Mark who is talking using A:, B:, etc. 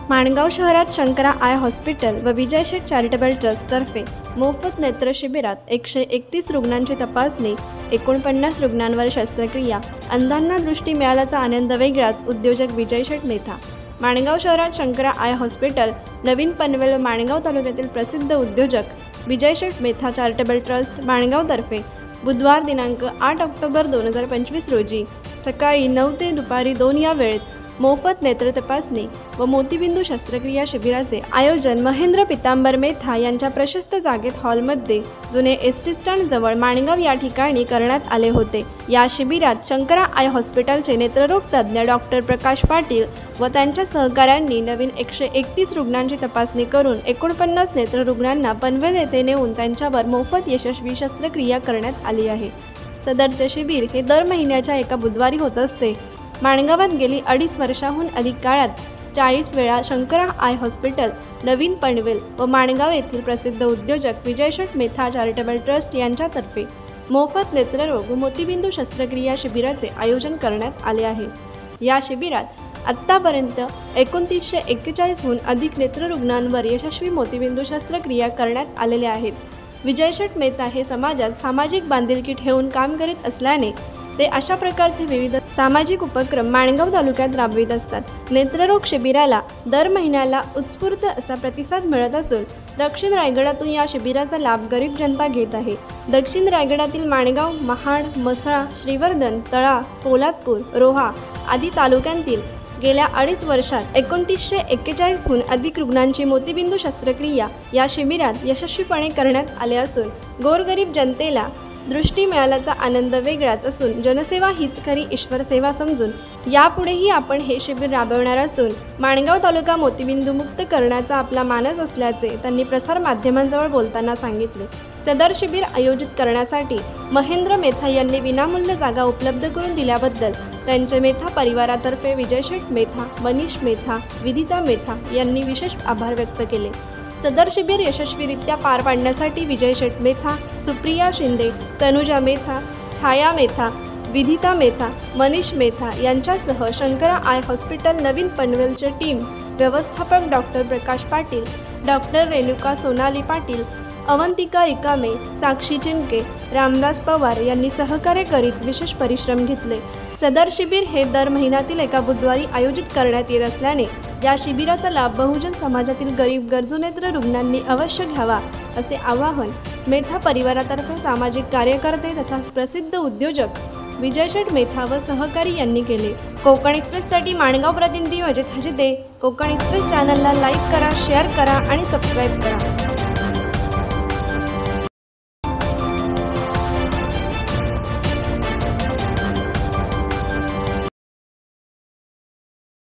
A: माणगाव शहरात Shankara I hospital व विजय शेठ charitable ट्रस्टतर्फे मोफत नेत्र शिबिरात 131 रुग्णांची तपासणी, 49 रुग्णांवर शस्त्रक्रिया, अंधांना दृष्टी मिळाल्याचा आनंद वेगळाच. उद्योजक विजय शेठ मेथा. माणगाव शहरात शंकरा आय हॉस्पिटल, नवीन पनवेल व माणगाव तालुक्यातील प्रसिद्ध उद्योजक विजय शेठ मेथा चॅरिटेबल ट्रस्ट माणगावतर्फे बुधवार दिनांक 8 ऑक्टोबर 2025 रोजी सकाळी 9 ते दुपारी 2 या वेळेत मोफत नेत्र तपासणी व मोतीबिंदू शस्त्रक्रिया शिबिराचे आयोजन महेंद्र पितांबर मेथा यांच्या प्रशस्त जागेत हॉलमध्ये जुने एसटी स्टँड जवळ माणगाव या ठिकाणी करण्यात आले होते. या शिबिरात शंकरा आय हॉस्पिटलचे नेत्ररोग तज्ज्ञ डॉक्टर प्रकाश पाटील व त्यांच्या सहकाऱ्यांनी नवीन 131 रुग्णांची तपासणी करून 49 नेत्ररुग्णांना पनवेल येथे नेऊन त्यांच्यावर मोफत यशस्वी शस्त्रक्रिया करण्यात आली आहे. सदरचे शिबिर हे दर महिन्याच्या एका बुधवारी होत असते. माणगावात गेली 2.5 वर्षाहून अधिक काळात 40 वेळा शंकरा आय हॉस्पिटल, नवीन पनवेल व माणगाव येथील प्रसिद्ध उद्योजक विजय शेठ मेथा चॅरिटेबल ट्रस्ट यांच्यातर्फे मोफत नेत्ररोग व मोतीबिंदू शस्त्रक्रिया शिबिराचे आयोजन करण्यात आले आहे. या शिबिरात आत्तापर्यंत 2941हून अधिक नेत्ररुग्णांवर यशस्वी मोतीबिंदू शस्त्रक्रिया करण्यात आलेल्या आहेत. विजय शेठ मेथा हे समाजात सामाजिक बांधिलकी ठेवून काम करीत असल्याने ते अशा प्रकारचे विविध सामाजिक उपक्रम माणगाव तालुक्यात राबवित असतात. नेत्ररोग शिबिराला दर महिन्याला उत्स्फूर्त असा प्रतिसाद मिळत असून दक्षिण रायगडातून या शिबिराचा लाभ गरीब जनता घेत आहे. दक्षिण रायगडातील माणगाव, महाड, म्हसळा, श्रीवर्धन, तळा, पोलादपूर, रोहा आदी तालुक्यांतील गेल्या 2.5 वर्षात 2941हून अधिक रुग्णांची मोतीबिंदू शस्त्रक्रिया या शिबिरात यशस्वीपणे करण्यात आले असून गोरगरीब जनतेला दृष्टी मिळाल्याचा आनंद वेगळाच असून जनसेवा हीच खरी ईश्वर सेवा समजून यापुढेही आपण हे शिबिर राबवणार असून माणगाव तालुका मोतीबिंदू मुक्त करण्याचा आपला मानस असल्याचे त्यांनी प्रसार माध्यमांजवळ बोलताना सांगितले. सदर शिबिर आयोजित करण्यासाठी महेंद्र मेथा यांनी विनामूल्य जागा उपलब्ध करून दिल्याबद्दल त्यांचे मेथा परिवारातर्फे विजय शेठ मेथा, मनीष मेथा, विदिता मेथा यांनी विशेष आभार व्यक्त केले. सदर शिबिर यशस्वीरित्या पार पाडण्यासाठी विजय शेठ मेथा, सुप्रिया शिंदे, तनुजा मेथा, छाया मेथा, विदिता मेथा, मनीष मेथा यांच्यासह Shankara I hospital, Naveen पनवेलचे team व्यवस्थापक डॉक्टर प्रकाश पाटील, डॉक्टर रेणुका सोनाली पाटील, अवंतिका रिकामे, साक्षी चिनके, रामदास पवार यांनी सहकार्य करीत विशेष परिश्रम घेतले. सदर शिबिर हे दर महिन्यातील एका बुधवारी आयोजित करण्यात येत असल्याने या शिबिराचा लाभ बहुजन समाजातील गरीब गरजू नेत्र रुग्णांनी अवश्य घ्यावा असे आवाहन मेथा परिवारातर्फे सामाजिक कार्यकर्ते तथा प्रसिद्ध उद्योजक विजय शेठ मेथा व सहकारी यांनी केले. कोकण एक्सप्रेससाठी माणगाव प्रतिनिधी अजित हजिते. कोकण एक्सप्रेस चॅनलला लाईक करा, शेअर करा आणि सबस्क्राईब करा.